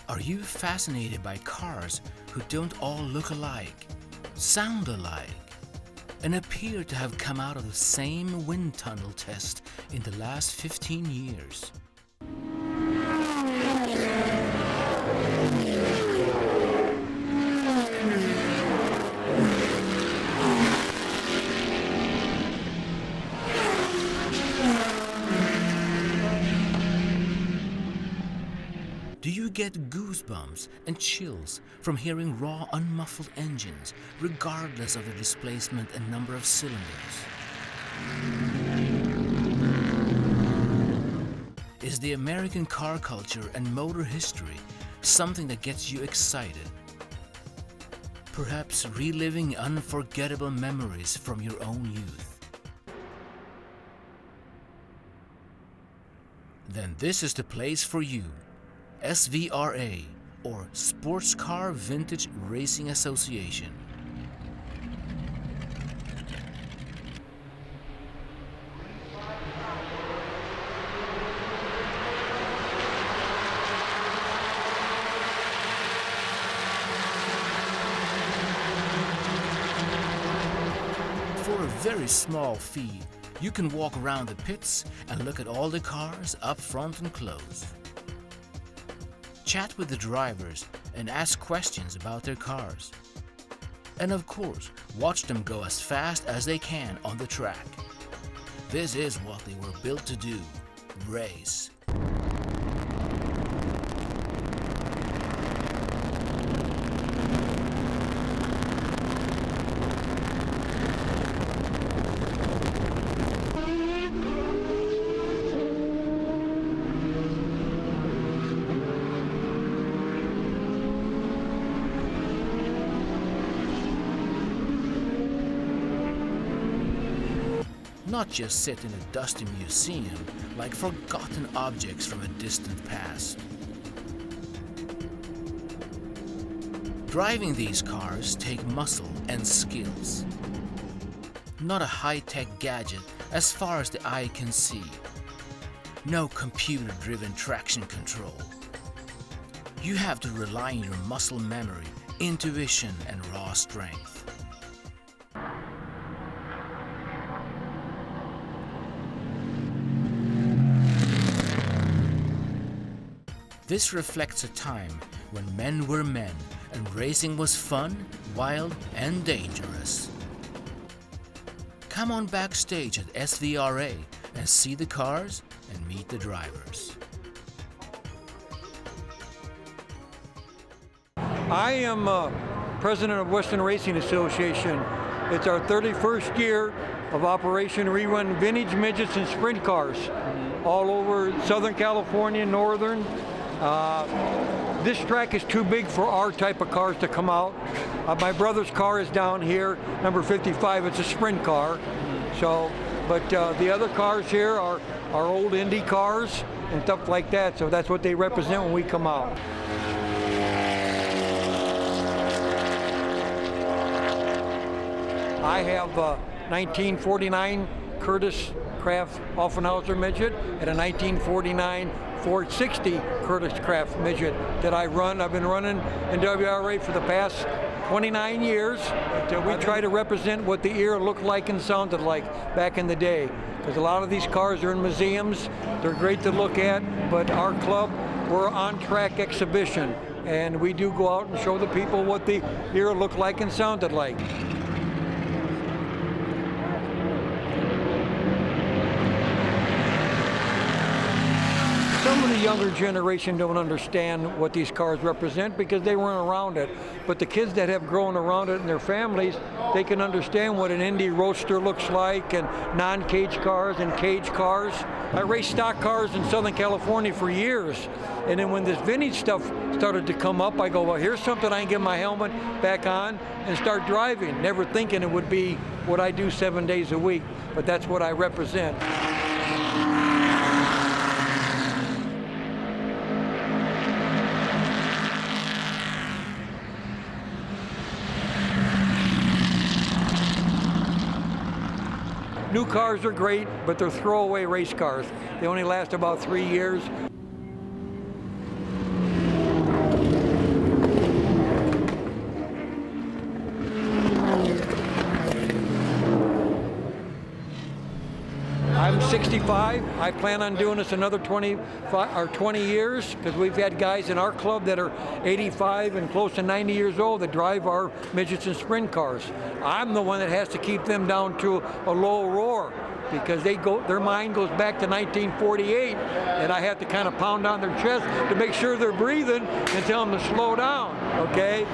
Are you fascinated by cars who don't all look alike, sound alike, and appear to have come out of the same wind tunnel test in the last 15 years? Do you get goosebumps and chills from hearing raw, unmuffled engines, regardless of the displacement and number of cylinders? Is the American car culture and motor history something that gets you excited? Perhaps reliving unforgettable memories from your own youth? Then this is the place for you. SVRA, or Sports Car Vintage Racing Association. For a very small fee, you can walk around the pits and look at all the cars up front and close. Chat with the drivers and ask questions about their cars. And of course, watch them go as fast as they can on the track. This is what they were built to do, race. Not just sit in a dusty museum like forgotten objects from a distant past. Driving these cars take muscle and skills. Not a high-tech gadget as far as the eye can see. No computer-driven traction control. You have to rely on your muscle memory, intuition, and raw strength. This reflects a time when men were men and racing was fun, wild, and dangerous. Come on backstage at SVRA and see the cars and meet the drivers. I am president of Western Racing Association. It's our 31st year of operation. We run vintage midgets and sprint cars all over Southern California, Northern. This track is too big for our type of cars to come out. My brother's car is down here, number 55. It's a sprint car. So, but the other cars here are old Indy cars and stuff like that. So that's what they represent when we come out. I have a 1949 Curtis Craft Offenhauser midget and a 1949 Ford 60 Curtis Craft midget that I run. I've been running in WRA for the past 29 years. We try to represent what the era looked like and sounded like back in the day. Because a lot of these cars are in museums. They're great to look at, but our club, we're an on-track exhibition. And we do go out and show the people what the era looked like and sounded like. Some of the younger generation don't understand what these cars represent because they weren't around it. But the kids that have grown around it and their families, they can understand what an Indy Roadster looks like and non-cage cars and cage cars. I raced stock cars in Southern California for years. And then when this vintage stuff started to come up, I go, well, here's something I can get my helmet back on and start driving, never thinking it would be what I do 7 days a week. But that's what I represent. New cars are great, but they're throwaway race cars. They only last about 3 years. 65. I plan on doing this another 20 years, because we've had guys in our club that are 85 and close to 90 years old that drive our midgets and sprint cars. I'm the one that has to keep them down to a low roar, because their mind goes back to 1948, and I have to kind of pound on their chest to make sure they're breathing and tell them to slow down, okay?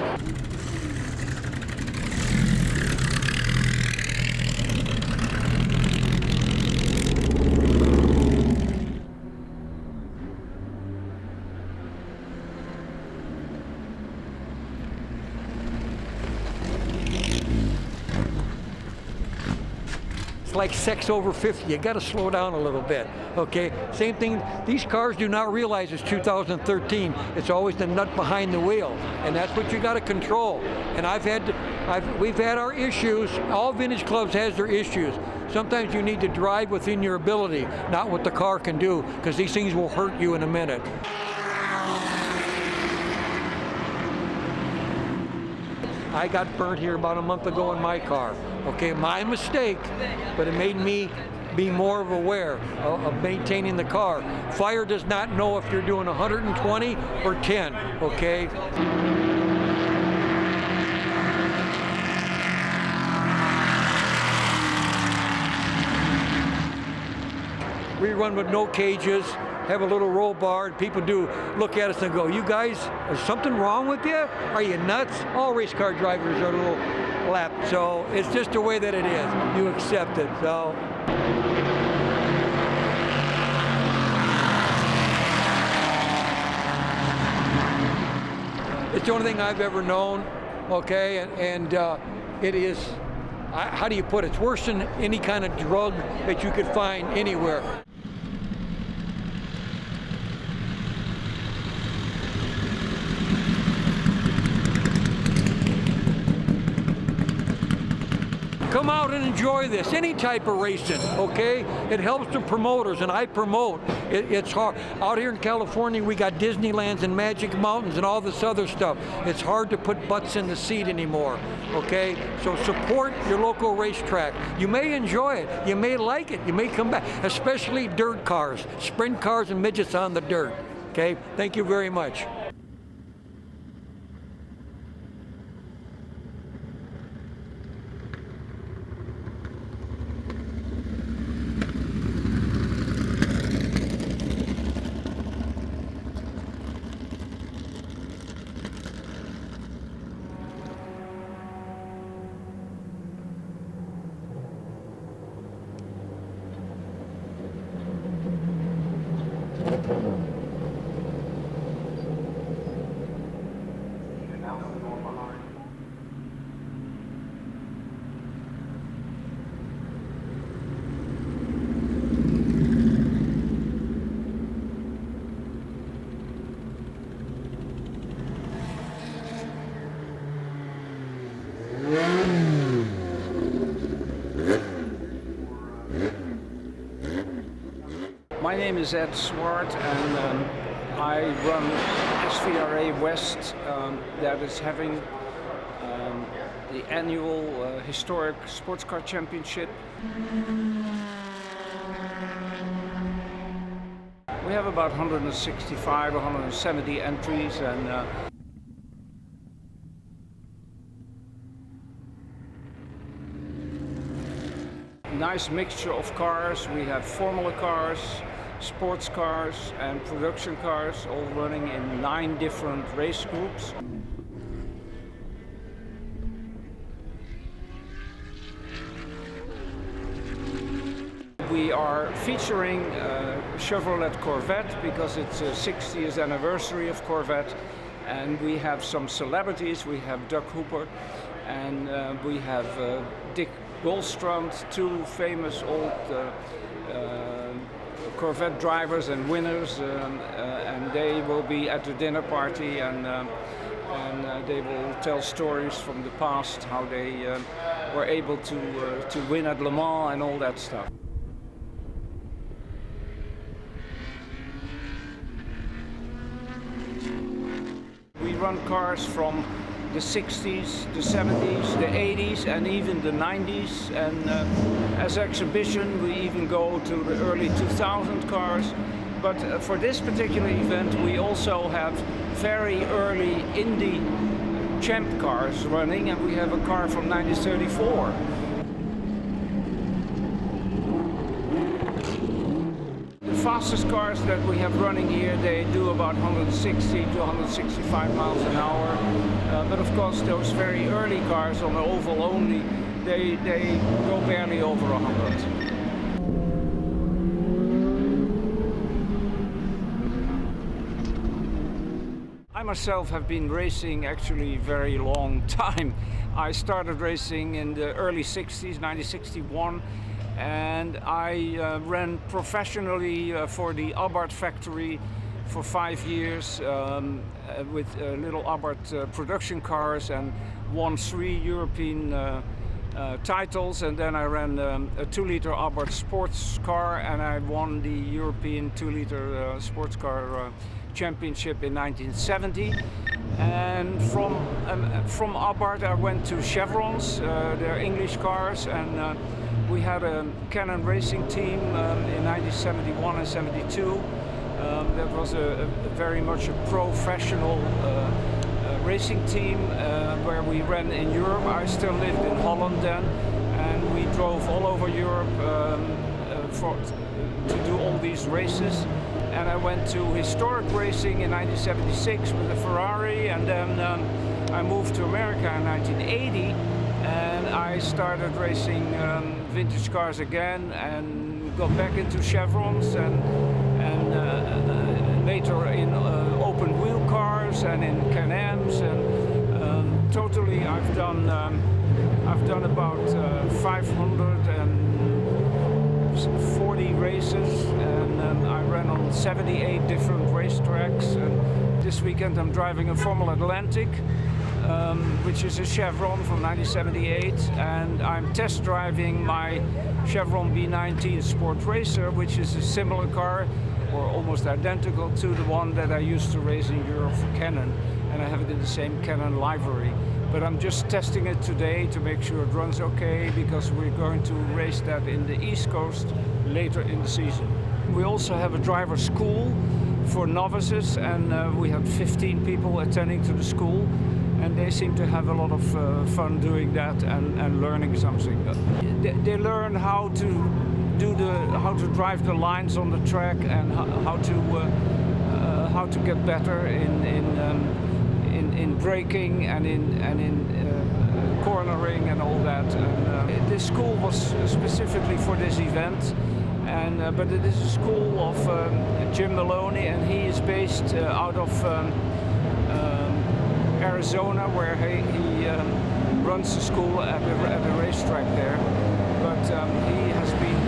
Like sex over 50, you got to slow down a little bit, okay? Same thing, these cars do not realize it's 2013. It's always the nut behind the wheel, and that's what you got to control. And we've had our issues. All vintage clubs has their issues. Sometimes you need to drive within your ability, not what the car can do, because these things will hurt you in a minute. I got burnt here about a month ago in my car. Okay, my mistake, but it made me be more aware of maintaining the car. Fire does not know if you're doing 120 or 10, okay? We run with no cages, have a little roll bar, and people do look at us and go, "You guys, is something wrong with you? Are you nuts?" All race car drivers are a little lapped, so it's just the way that it is. You accept it, so. It's the only thing I've ever known, okay, and it is, how do you put it? It's worse than any kind of drug that you could find anywhere. Come out and enjoy this, any type of racing, okay? It helps the promoters, and I promote. It's hard. Out here in California, we got Disneylands and Magic Mountains and all this other stuff. It's hard to put butts in the seat anymore, okay? So support your local racetrack. You may enjoy it, you may like it, you may come back, especially dirt cars, sprint cars and midgets on the dirt, okay? Thank you very much. My name is Ed Swart, and I run SVRA West, that is having the annual historic sports car championship. We have about 165, 170 entries, and nice mixture of cars. We have Formula cars, sports cars and production cars, all running in 9 different race groups. We are featuring Chevrolet Corvette because it's the 60th anniversary of Corvette, and we have some celebrities. We have Doug Hooper, and we have Dick Goldstrand, 2 famous old Corvette drivers and winners, and they will be at the dinner party, and they will tell stories from the past, how they were able to win at Le Mans and all that stuff. We run cars from the 60s, the 70s, the 80s, and even the 90s. And as exhibition, we even go to the early 2000 cars. But for this particular event, we also have very early Indy champ cars running, and we have a car from 1934. The fastest cars that we have running here, they do about 160 to 165 miles an hour. But of course, those very early cars on the oval only, they go barely over 100. I myself have been racing actually a very long time. I started racing in the early 60s, 1961, and I ran professionally for the Abarth factory for 5 years with little Abarth production cars, and won 3 European titles. And then I ran a 2-liter Abarth sports car, and I won the European 2-liter sports car championship in 1970. And from Abarth I went to Chevrons, their English cars, and we had a Canon racing team in 1971 and 72. That was a very much a professional racing team where we ran in Europe. I still lived in Holland then, and we drove all over Europe to do all these races. And I went to historic racing in 1976 with a Ferrari, and then I moved to America in 1980, and I started racing vintage cars again, and got back into Chevrons, and later in open wheel cars and in Can-Ams, and totally I've done about 540 races, and I ran on 78 different racetracks. And this weekend I'm driving a Formula Atlantic, which is a Chevron from 1978, and I'm test driving my Chevron B19 Sport Racer, which is a similar car, or almost identical to the one that I used to race in Europe for Canon, and I have it in the same Canon livery. But I'm just testing it today to make sure it runs okay, because we're going to race that in the East Coast later in the season. We also have a driver school for novices, and we had 15 people attending to the school, and they seem to have a lot of fun doing that and learning something. They learn how to drive the lines on the track, and how to get better in braking and in cornering and all that. And this school was specifically for this event, and but it is a school of Jim Maloney, and he is based out of Arizona, where he runs the school at a racetrack there. But he has been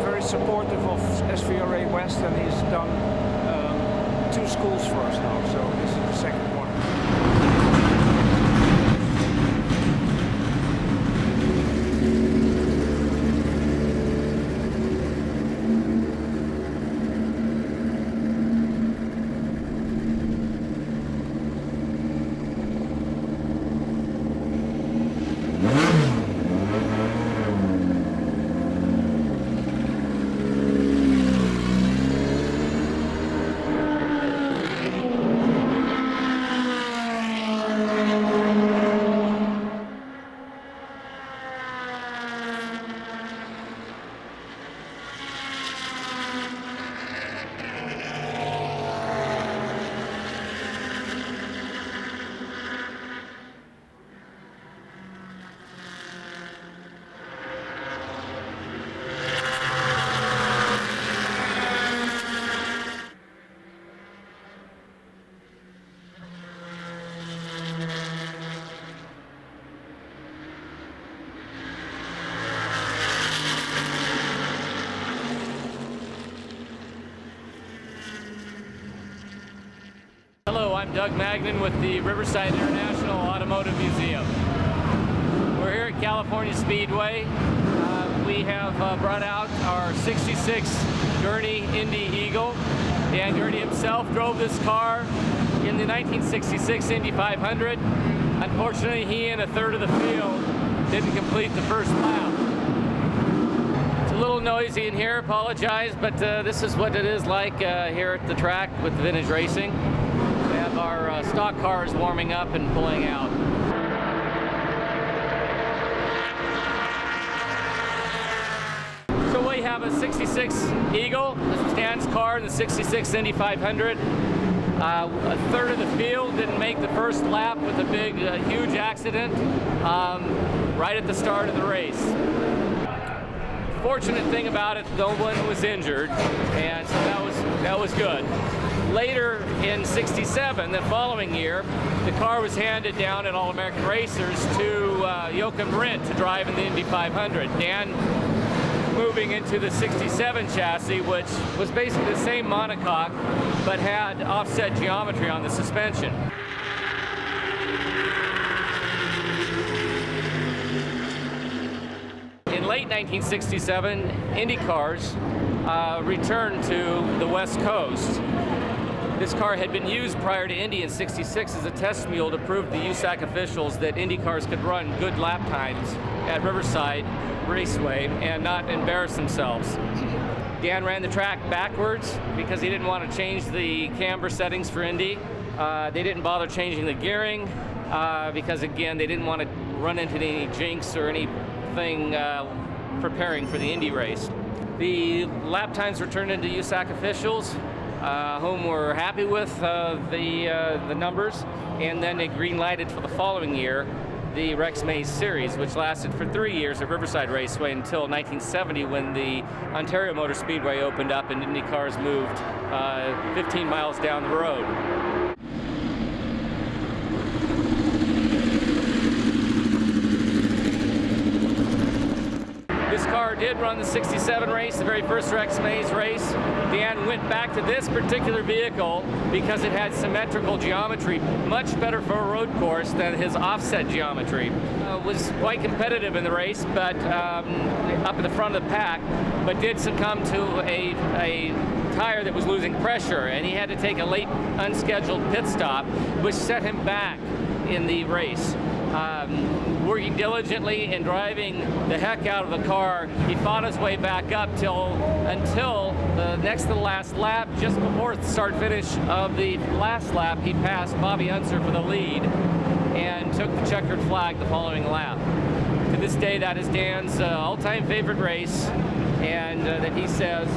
very supportive of SVRA West, and he's done 2 schools for us now, so this is the second one. Hello, I'm Doug Magnan with the Riverside International Automotive Museum. We're here at California Speedway. We have brought out our 66 Gurney Indy Eagle. Dan Gurney himself drove this car in the 1966 Indy 500. Unfortunately, he and a third of the field didn't complete the first lap. It's a little noisy in here, apologize, but this is what it is like here at the track with vintage racing. We have our stock cars warming up and pulling out. So we have a 66 Eagle. This was Dan's car in the 66 Indy 500. A third of the field didn't make the first lap with a big, huge accident right at the start of the race. Fortunate thing about it, no one was injured, and so that was good. Later in '67, the following year, the car was handed down at All American Racers to Joachim Rindt to drive in the Indy 500. Dan moving into the 67 chassis, which was basically the same monocoque, but had offset geometry on the suspension. In late 1967, Indy cars returned to the West Coast. This car had been used prior to Indy in '66 as a test mule to prove to the USAC officials that Indy cars could run good lap times at Riverside Raceway and not embarrass themselves. Dan ran the track backwards because he didn't want to change the camber settings for Indy. They didn't bother changing the gearing because, again, they didn't want to run into any jinx or anything preparing for the Indy race. The lap times were turned into USAC officials, whom were happy with the numbers, and then they green-lighted for the following year the Rex Mays Series, which lasted for 3 years at Riverside Raceway until 1970, when the Ontario Motor Speedway opened up and Indy cars moved 15 miles down the road. This car did run the '67 race, the very first Rex Mays race. Dan went back to this particular vehicle because it had symmetrical geometry, much better for a road course than his offset geometry. Was quite competitive in the race, but up at the front of the pack, but did succumb to a tire that was losing pressure, and he had to take a late unscheduled pit stop, which set him back in the race. Working diligently and driving the heck out of the car, he fought his way back up until the next to the last lap. Just before the start-finish of the last lap, he passed Bobby Unser for the lead and took the checkered flag the following lap. To this day, that is Dan's all-time favorite race, and that he says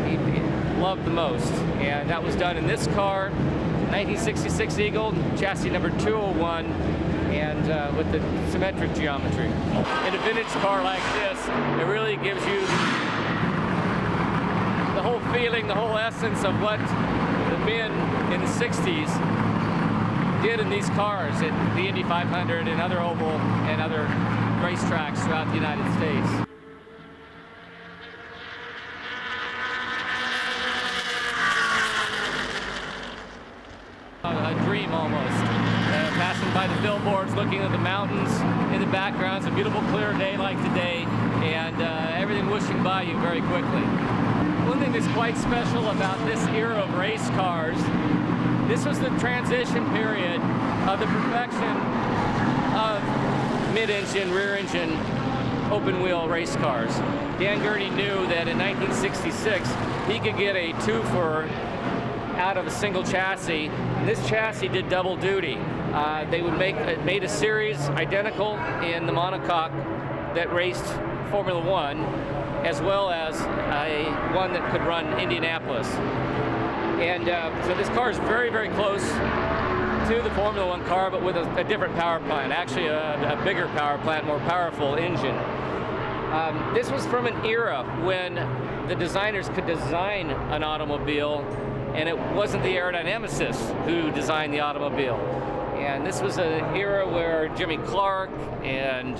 he loved the most. And that was done in this car, 1966 Eagle, chassis number 201, and with the symmetric geometry. In a vintage car like this, it really gives you the whole feeling, the whole essence of what the men in the 60s did in these cars at the Indy 500 and other oval and other racetracks throughout the United States. A dream almost. Passing by the billboards, looking at the mountains in the background. It's a beautiful, clear day like today, and everything whooshing by you very quickly. One thing that's quite special about this era of race cars, this was the transition period of the perfection of mid-engine, rear-engine, open-wheel race cars. Dan Gurney knew that in 1966 he could get a twofer out of a single chassis. And this chassis did double duty. They would made a series identical in the monocoque that raced Formula One, as well as one that could run Indianapolis. And so this car is very, very close to the Formula One car, but with a different power plant, actually a bigger power plant, more powerful engine. This was from an era when the designers could design an automobile, and it wasn't the aerodynamicists who designed the automobile. And this was an era where Jimmy Clark and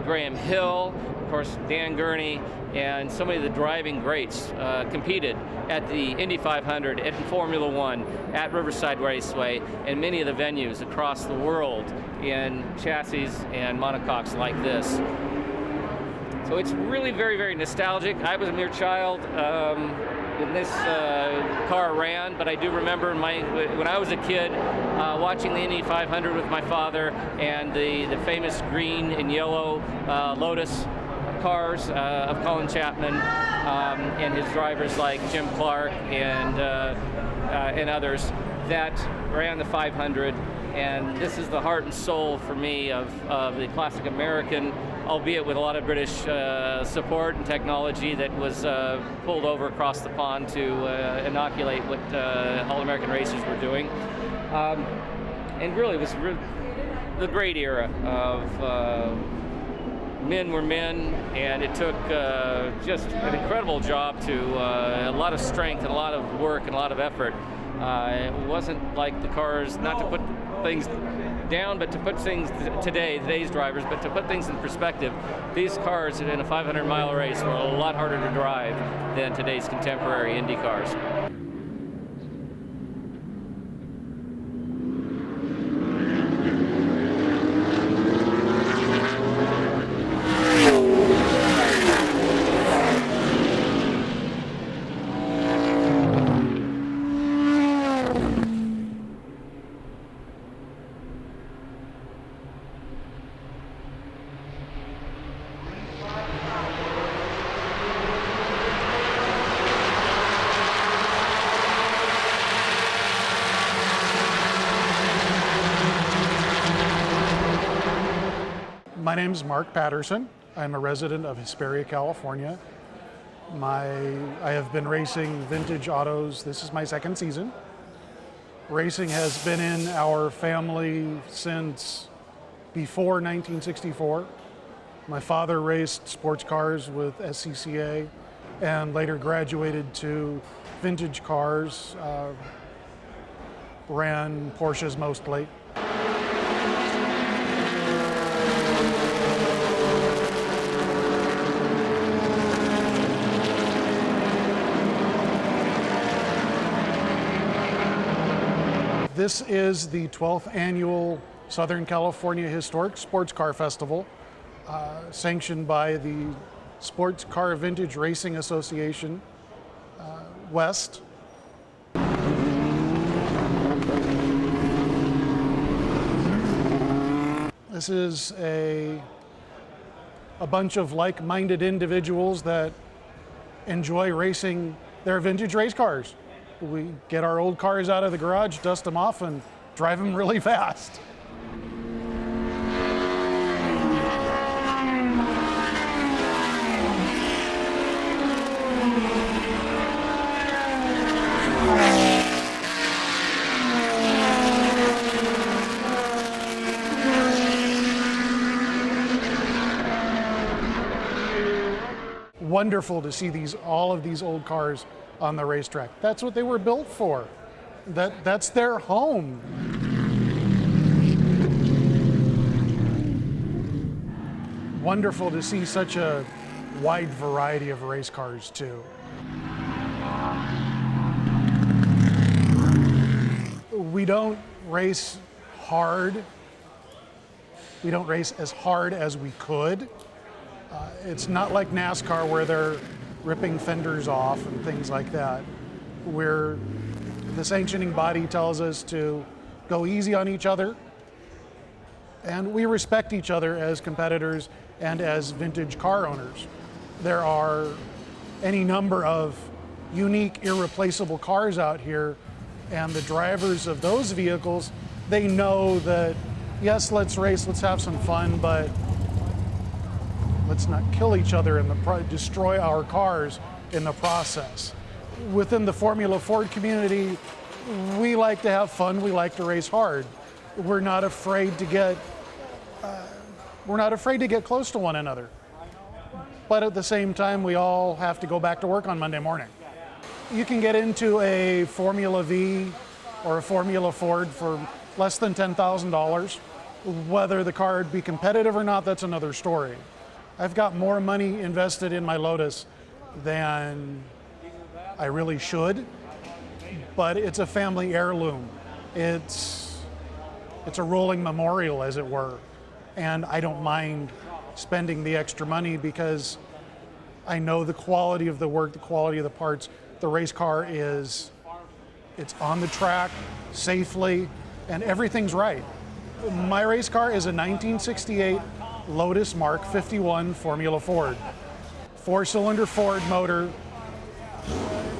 Graham Hill, of course Dan Gurney, and so many of the driving greats competed at the Indy 500, at Formula One, at Riverside Raceway, and many of the venues across the world in chassis and monocoques like this. So it's really very, very nostalgic. I was a mere child when this car ran, but I do remember when I was a kid watching the Indy 500 with my father and the famous green and yellow Lotus cars of Colin Chapman and his drivers like Jim Clark and others that ran the 500. And this is the heart and soul for me of the classic American, albeit with a lot of British support and technology that was pulled over across the pond to inoculate what all-American racers were doing. And really, it was the great era of men were men, and it took just an incredible job to a lot of strength and a lot of work and a lot of effort. It wasn't like the cars, not to put things down, but to put things today's drivers, but to put things in perspective, these cars in a 500-mile race were a lot harder to drive than today's contemporary Indy cars. My name is Mark Patterson. I'm a resident of Hesperia, California. I have been racing vintage autos. This is my second season. Racing has been in our family since before 1964. My father raced sports cars with SCCA and later graduated to vintage cars, ran Porsches mostly. This is the 12th annual Southern California Historic Sports Car Festival, sanctioned by the Sports Car Vintage Racing Association West. This is a bunch of like-minded individuals that enjoy racing their vintage race cars. We get our old cars out of the garage, dust them off, and drive them really fast. Wonderful to see all of these old cars on the racetrack. That's what they were built for. That's their home. Wonderful to see such a wide variety of race cars too. We don't race hard. We don't race as hard as we could. It's not like NASCAR where they're ripping fenders off and things like that. Where the sanctioning body tells us to go easy on each other, and we respect each other as competitors and as vintage car owners. There are any number of unique, irreplaceable cars out here, and the drivers of those vehicles, they know that, yes, let's race, let's have some fun, but let's not kill each other and destroy our cars in the process. Within the Formula Ford community, we like to have fun, we like to race hard. We're not afraid to get close to one another. But at the same time, we all have to go back to work on Monday morning. You can get into a Formula V or a Formula Ford for less than $10,000. Whether the car would be competitive or not, that's another story. I've got more money invested in my Lotus than I really should, but it's a family heirloom. It's a rolling memorial, as it were, and I don't mind spending the extra money because I know the quality of the work, the quality of the parts the race car it's on the track safely, and everything's right. My race car is a 1968 Lotus Mark 51 Formula Ford. 4-cylinder Ford motor.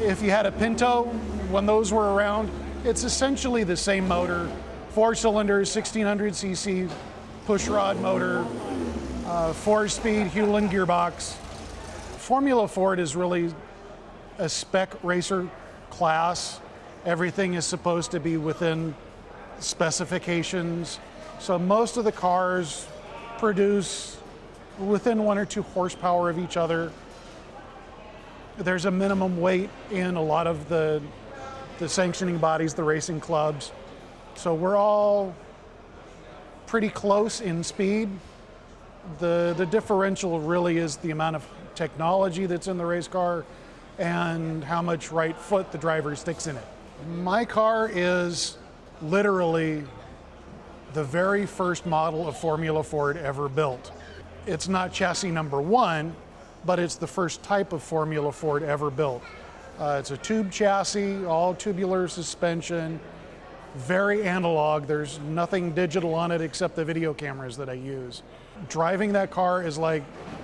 If you had a Pinto, when those were around, it's essentially the same motor. 4 cylinders, 1600 cc, pushrod motor, 4-speed Hewland gearbox. Formula Ford is really a spec racer class. Everything is supposed to be within specifications. So most of the cars produce within 1 or 2 horsepower of each other. There's a minimum weight in a lot of the sanctioning bodies, the racing clubs. So we're all pretty close in speed. The differential really is the amount of technology that's in the race car and how much right foot the driver sticks in it. My car is literally the very first model of Formula Ford ever built. It's not chassis number 1, but it's the first type of Formula Ford ever built. It's a tube chassis, all tubular suspension, very analog. There's nothing digital on it except the video cameras that I use. Driving that car is like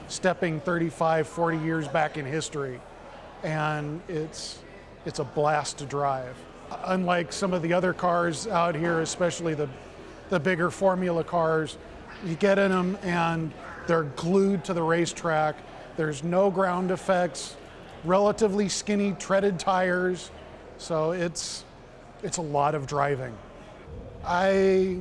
stepping 35, 40 years back in history, and it's a blast to drive. Unlike some of the other cars out here, especially the bigger formula cars, you get in them and they're glued to the racetrack. There's no ground effects, relatively skinny treaded tires, so it's a lot of driving. I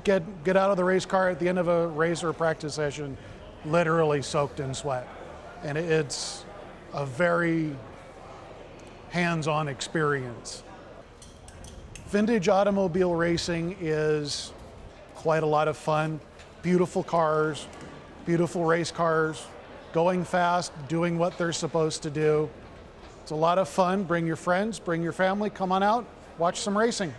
get out of the race car at the end of a race or a practice session literally soaked in sweat, and it's a very hands-on experience. Vintage automobile racing is quite a lot of fun. Beautiful cars, beautiful race cars, going fast, doing what they're supposed to do. It's a lot of fun. Bring your friends, bring your family, come on out, watch some racing.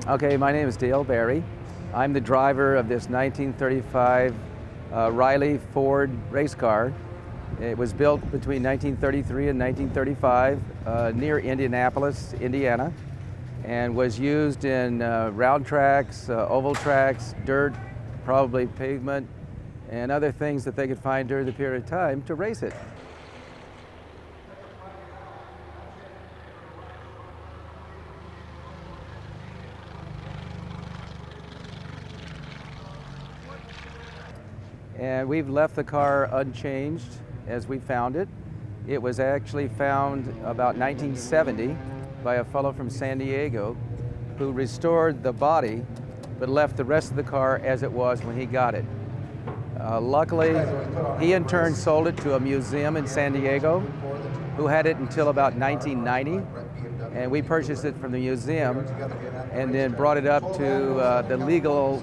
Okay, my name is Dale Barry. I'm the driver of this 1935 Riley Ford race car. It was built between 1933 and 1935 near Indianapolis, Indiana, and was used in round tracks, oval tracks, dirt, probably pavement, and other things that they could find during the period of time to race it. And we've left the car unchanged as we found it. It was actually found about 1970 by a fellow from San Diego who restored the body but left the rest of the car as it was when he got it. Luckily, he in turn sold it to a museum in San Diego who had it until about 1990. And we purchased it from the museum and then brought it up to the legal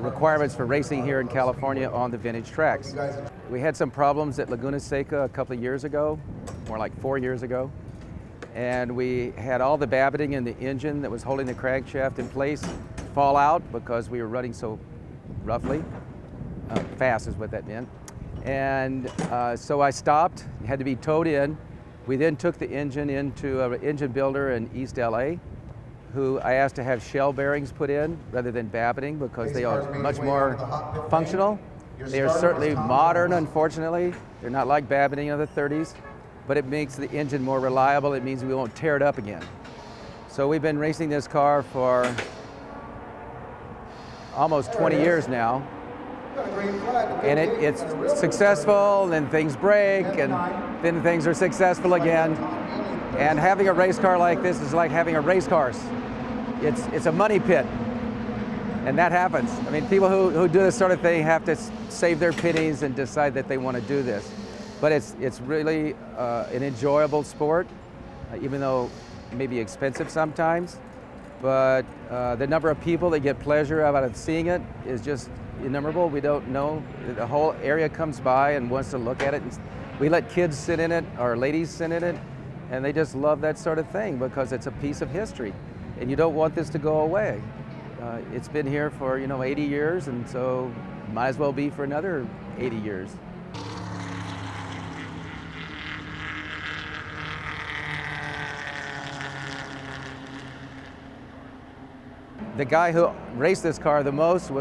requirements for racing here in California on the vintage tracks. We had some problems at Laguna Seca a couple of years ago, more like 4 years ago. And we had all the babbiting in the engine that was holding the crankshaft in place fall out because we were running so roughly. Fast is what that meant. And so I stopped, it had to be towed in. We then took the engine into an engine builder in East LA, who I asked to have shell bearings put in rather than babbiting because they are much more functional. They are certainly modern, unfortunately. They're not like babbiting of the 30s, but it makes the engine more reliable. It means we won't tear it up again. So we've been racing this car for almost 20 years now. And it's successful, then things break, and then things are successful again. And having a race car like this is like having a race course. It's a money pit, and that happens. I mean, people who do this sort of thing have to save their pennies and decide that they want to do this. But it's really an enjoyable sport, even though it may be expensive sometimes. But the number of people that get pleasure out of seeing it is just innumerable. We don't know. The whole area comes by and wants to look at it. And we let kids sit in it, or ladies sit in it, and they just love that sort of thing because it's a piece of history. And you don't want this to go away. It's been here for 80 years, and so might as well be for another 80 years. The guy who raced this car the most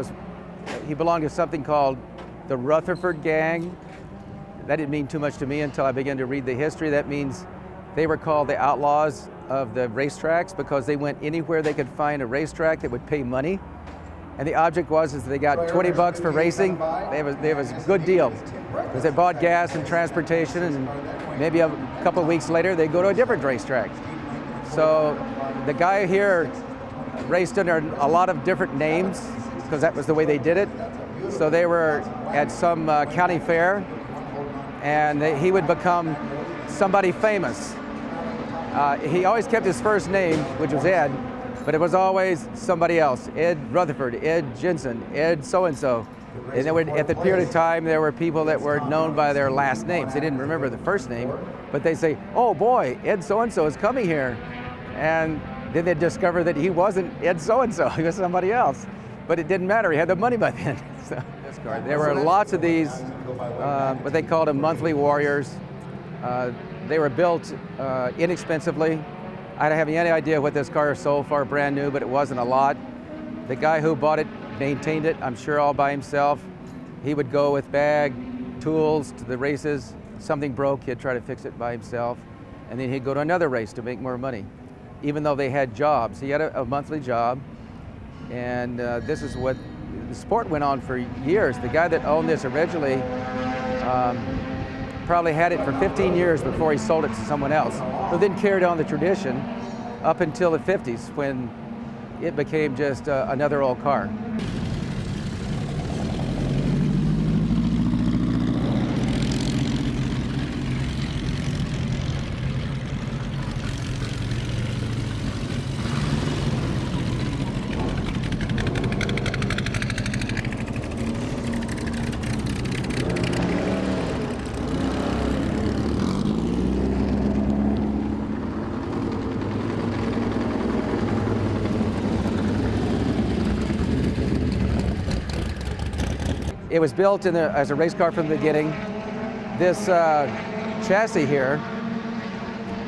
he belonged to something called the Rutherford Gang. That didn't mean too much to me until I began to read the history. That means they were called the outlaws of the racetracks because they went anywhere they could find a racetrack that would pay money. And the object was they got 20 bucks for racing. They have a good deal because they bought gas and transportation, and maybe a couple of weeks later they go to a different racetrack. So the guy here raced under a lot of different names because that was the way they did it. So they were at some county fair, and he would become somebody famous. He always kept his first name, which was Ed, but it was always somebody else. Ed Rutherford, Ed Jensen, Ed so-and-so. And at the period of time, there were people that were known by their last names. They didn't remember the first name, but they'd say, oh boy, Ed so-and-so is coming here. And then they'd discover that he wasn't Ed so-and-so, he was somebody else. But it didn't matter, he had the money by then. So, there were lots of these, what they called them monthly warriors. They were built inexpensively. I don't have any idea what this car sold for brand new, but it wasn't a lot. The guy who bought it maintained it, I'm sure, all by himself. He would go with bag, tools to the races. Something broke, he'd try to fix it by himself. And then he'd go to another race to make more money, even though they had jobs. He had a monthly job. And this is what the sport went on for years. The guy that owned this originally probably had it for 15 years before he sold it to someone else, who then carried on the tradition up until the 50s when it became just another old car. It was built as a race car from the beginning. This chassis here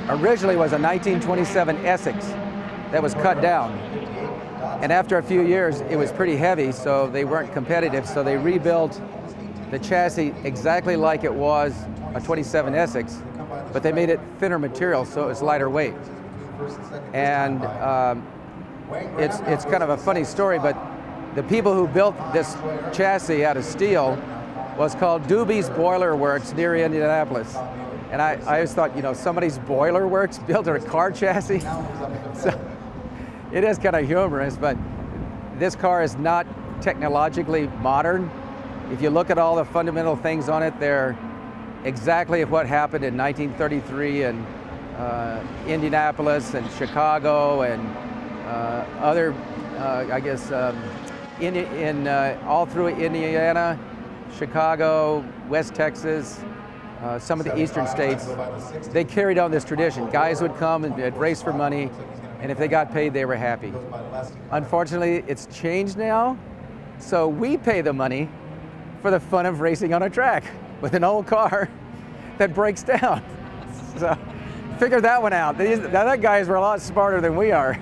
originally was a 1927 Essex that was cut down. And after a few years, it was pretty heavy, so they weren't competitive, so they rebuilt the chassis exactly like it was a 27 Essex, but they made it thinner material, so it was lighter weight. And it's kind of a funny story, but the people who built this chassis out of steel was called Doobie's Boiler Works near Indianapolis. And I always thought, somebody's boiler works built a car chassis. So it is kind of humorous, but this car is not technologically modern. If you look at all the fundamental things on it, they're exactly what happened in 1933 in Indianapolis and Chicago and other, all through Indiana, Chicago, West Texas, some of the eastern states. They carried on this tradition. Guys would come and they'd race for money, And if they got paid, they were happy. Unfortunately, it's changed now, so we pay the money for the fun of racing on a track with an old car that breaks down. So figure that one out. That guys were a lot smarter than we are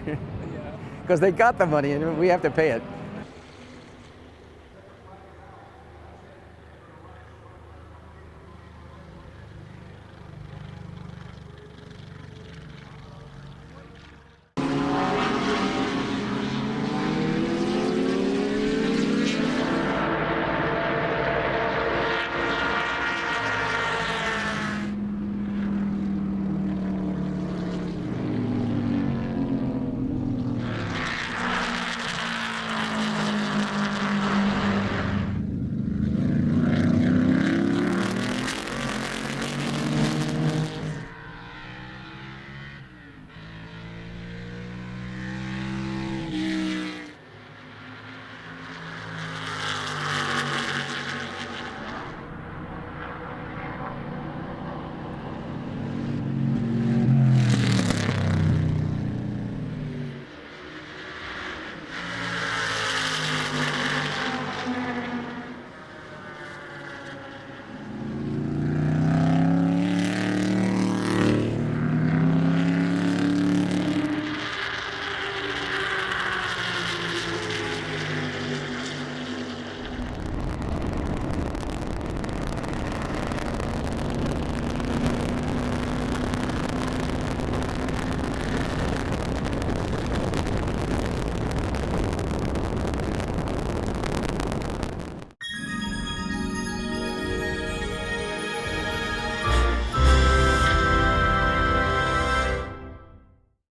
because they got the money and we have to pay it.